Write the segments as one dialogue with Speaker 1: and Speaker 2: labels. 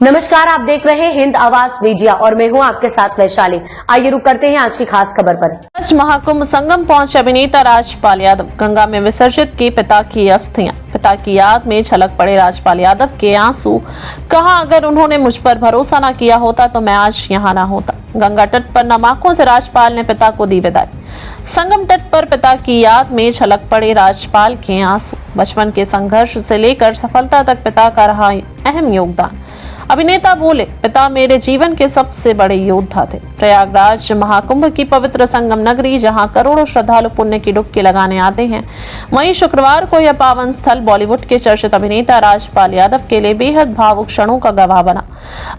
Speaker 1: नमस्कार, आप देख रहे हैं हिंद आवाज मीडिया और मैं हूं आपके साथ वैशाली। आइए रुक करते हैं आज की खास खबर पर।
Speaker 2: आज महाकुंभ संगम पहुंचे अभिनेता राजपाल यादव। गंगा में विसर्जित की पिता की अस्थियां। पिता की याद में छलक पड़े राजपाल यादव के आंसू। कहा, अगर उन्होंने मुझ पर भरोसा न किया होता तो मैं आज यहाँ न होता। गंगा तट पर नम आंखों से राजपाल ने पिता को दी विदाई। संगम तट पर पिता की याद में छलक पड़े राजपाल के आंसू। बचपन के संघर्ष से लेकर सफलता तक पिता का रहा अहम योगदान। अभिनेता बोले, पिता मेरे जीवन के सबसे बड़े योद्धा थे। प्रयागराज महाकुंभ की पवित्र संगम नगरी, जहां करोड़ों श्रद्धालु पुण्य की डुबकी लगाने आते हैं, वहीं शुक्रवार को यह पावन स्थल बॉलीवुड के चर्चित अभिनेता राजपाल यादव के लिए बेहद भावुक क्षणों का गवाह बना।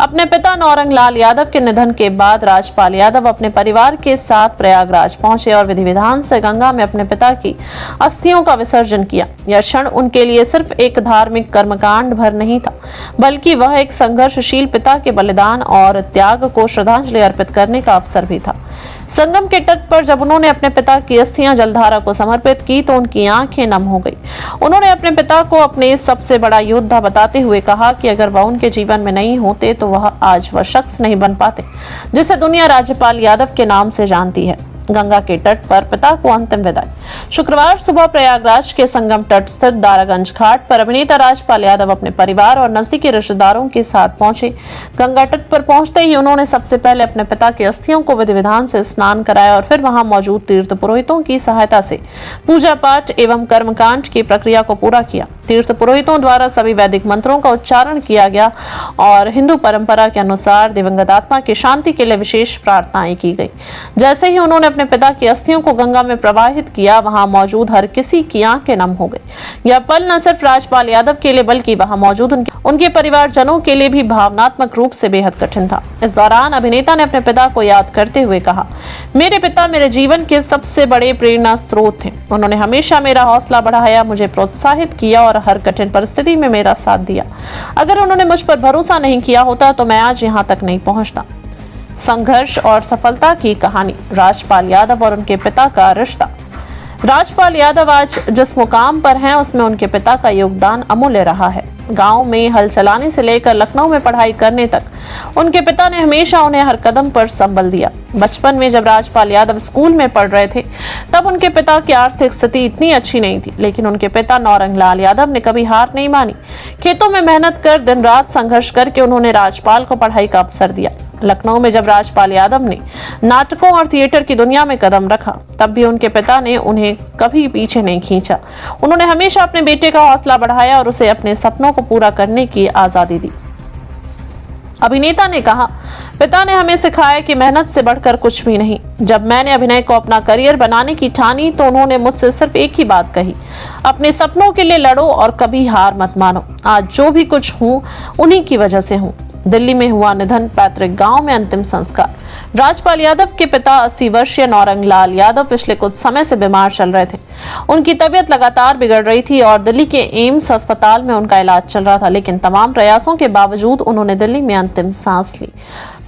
Speaker 2: अपने पिता नौरंग लाल यादव के निधन के बाद राजपाल यादव अपने परिवार के साथ प्रयागराज पहुंचे और विधि विधान से गंगा में अपने पिता की अस्थियों का विसर्जन किया। यह क्षण उनके लिए सिर्फ एक धार्मिक कर्मकांड भर नहीं था, बल्कि वह एक संघर्षशील पिता के बलिदान और त्याग को श्रद्धांजलि अर्पित करने का अवसर भी था। संगम के तट पर जब उन्होंने अपने पिता की अस्थियां जलधारा को समर्पित की तो उनकी आंखें नम हो गई। उन्होंने अपने पिता को अपने सबसे बड़ा योद्धा बताते हुए कहा कि अगर वह उनके जीवन में नहीं होते तो वह आज वह शख्स नहीं बन पाते जिसे दुनिया राजपाल यादव के नाम से जानती है। गंगा के तट पर पिता को अंतिम विदाई। शुक्रवार सुबह प्रयागराज के संगम तट स्थित दारागंज घाट पर अभिनेता राजपाल यादव अपने परिवार और नजदीकी रिश्तेदारों के साथ पहुंचे। गंगा तट पर पहुंचते ही उन्होंने सबसे पहले अपने पिता की अस्थियों को विधि विधान से स्नान कराया और फिर वहां मौजूद तीर्थ पुरोहितों की सहायता से पूजा पाठ एवं कर्मकांड की प्रक्रिया को पूरा किया। तीर्थ पुरोहितों द्वारा सभी वैदिक मंत्रों का उच्चारण किया गया और हिंदू परंपरा के अनुसार दिवंगत आत्मा की शांति के लिए विशेष प्रार्थनाएं की गई। जैसे ही उन्होंने अपने पिता की अस्थियों को गंगा में प्रवाहित किया, वहां मौजूद हर किसी की आंखें नम हो गई। यह पल न सिर्फ राजपाल यादव के लिए बल्कि वहां मौजूद उनके परिवारजनों के लिए भी भावनात्मक रूप से बेहद कठिन था। इस दौरान अभिनेता ने अपने पिता को याद करते हुए कहा, मेरे पिता मेरे जीवन के सबसे बड़े प्रेरणा स्रोत थे। उन्होंने हमेशा मेरा हौसला बढ़ाया, मुझे प्रोत्साहित किया और हर कठिन परिस्थिति में मेरा साथ दिया। अगर उन्होंने मुझ पर भरोसा नहीं किया होता तो मैं आज यहाँ तक नहीं पहुंचता। संघर्ष और सफलता की कहानी। राजपाल यादव और उनके पिता का रिश्ता। राजपाल यादव आज जिस मुकाम पर हैं उसमें उनके पिता का योगदान अमूल्य रहा है। गांव में हल चलाने से लेकर लखनऊ में पढ़ाई करने तक उनके पिता ने हमेशा उन्हें हर कदम पर संबल दिया। बचपन में जब राजपाल यादव स्कूल में पढ़ रहे थे तब उनके पिता की आर्थिक स्थिति इतनी अच्छी नहीं थी, लेकिन उनके पिता नौरंग लाल यादव ने कभी हार नहीं मानी। खेतों में मेहनत कर दिन रात संघर्ष करके उन्होंने राजपाल को पढ़ाई का अवसर दिया। लखनऊ में जब राजपाल यादव ने नाटकों और थिएटर की दुनिया में कदम रखा तब भी उनके पिता ने उन्हें कभी पीछे नहीं खींचा। उन्होंने हमेशा अपने बेटे का हौसला बढ़ाया और उसे अपने सपनों को पूरा करने की आजादी दी। अभिनेता ने कहा, पिता ने हमें सिखाया कि मेहनत से बढ़कर कुछ भी नहीं। जब मैंने अभिनय को अपना करियर बनाने की ठानी तो उन्होंने मुझसे सिर्फ एक ही बात कही, अपने सपनों के लिए लड़ो और कभी हार मत मानो। आज जो भी कुछ हूँ उन्हीं की वजह से हूँ। दिल्ली में हुआ निधन, पैतृक गांव में अंतिम संस्कार। राजपाल यादव के पिता 80 वर्षीय नौरंग लाल यादव पिछले कुछ समय से बीमार चल रहे थे। उनकी तबीयत लगातार बिगड़ रही थी और दिल्ली के एम्स अस्पताल में उनका इलाज चल रहा था, लेकिन तमाम प्रयासों के बावजूद उन्होंने दिल्ली में अंतिम सांस ली।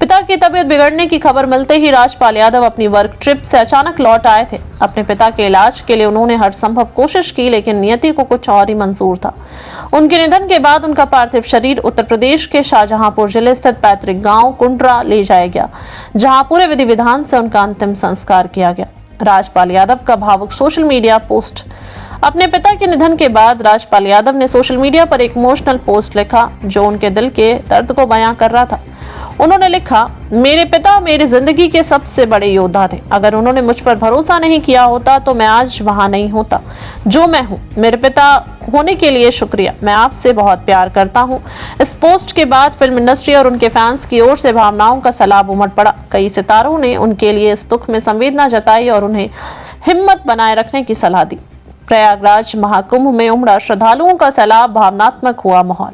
Speaker 2: पिता की तबीयत बिगड़ने की खबर मिलते ही राजपाल यादव अपनी वर्क ट्रिप से अचानक लौट आए थे। अपने पिता के इलाज के लिए उन्होंने हर संभव कोशिश की, लेकिन नियति को कुछ और ही मंजूर था। उनके निधन के बाद उनका पार्थिव शरीर उत्तर प्रदेश के शाहजहांपुर जिले स्थित पैतृक गांव कुंड्रा ले जाया गया, जहां पूरे विधि विधान से उनका अंतिम संस्कार किया गया। राजपाल यादव का भावुक सोशल मीडिया पोस्ट। अपने पिता के निधन के बाद राजपाल यादव ने सोशल मीडिया पर एक इमोशनल पोस्ट लिखा जो उनके दिल के दर्द को बयां कर रहा था। उन्होंने लिखा, मेरे पिता मेरी जिंदगी के सबसे बड़े योद्धा थे। अगर उन्होंने मुझ पर भरोसा नहीं किया होता तो मैं आज वहां नहीं होता जो मैं हूं। मेरे पिता होने के लिए शुक्रिया। मैं आपसे बहुत प्यार करता हूं। इस पोस्ट के बाद फिल्म इंडस्ट्री और उनके फैंस की ओर से भावनाओं का सैलाब उमड़ पड़ा। कई सितारों ने उनके लिए इस दुख में संवेदना जताई और उन्हें हिम्मत बनाए रखने की सलाह दी। प्रयागराज महाकुंभ में उमड़ा श्रद्धालुओं का सैलाब, भावनात्मक हुआ माहौल।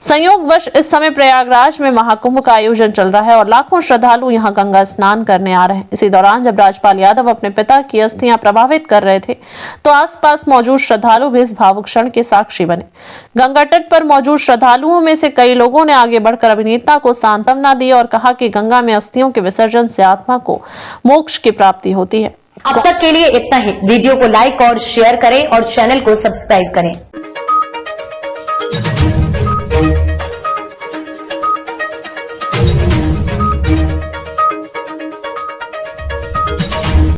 Speaker 2: संयोगवश इस समय प्रयागराज में महाकुंभ का आयोजन चल रहा है और लाखों श्रद्धालु यहां गंगा स्नान करने आ रहे हैं। इसी दौरान जब राजपाल यादव अपने पिता की अस्थियां प्रभावित कर रहे थे तो आसपास मौजूद श्रद्धालु भी इस भावुक क्षण के साक्षी बने। गंगा तट पर मौजूद श्रद्धालुओं में से कई लोगों ने आगे बढ़कर अभिनेता को सांत्वना दी और कहा कि गंगा में अस्थियों के विसर्जन से आत्मा को मोक्ष की प्राप्ति होती है।
Speaker 1: अब तक के लिए इतना ही। वीडियो को लाइक और शेयर करें और चैनल को सब्सक्राइब करें।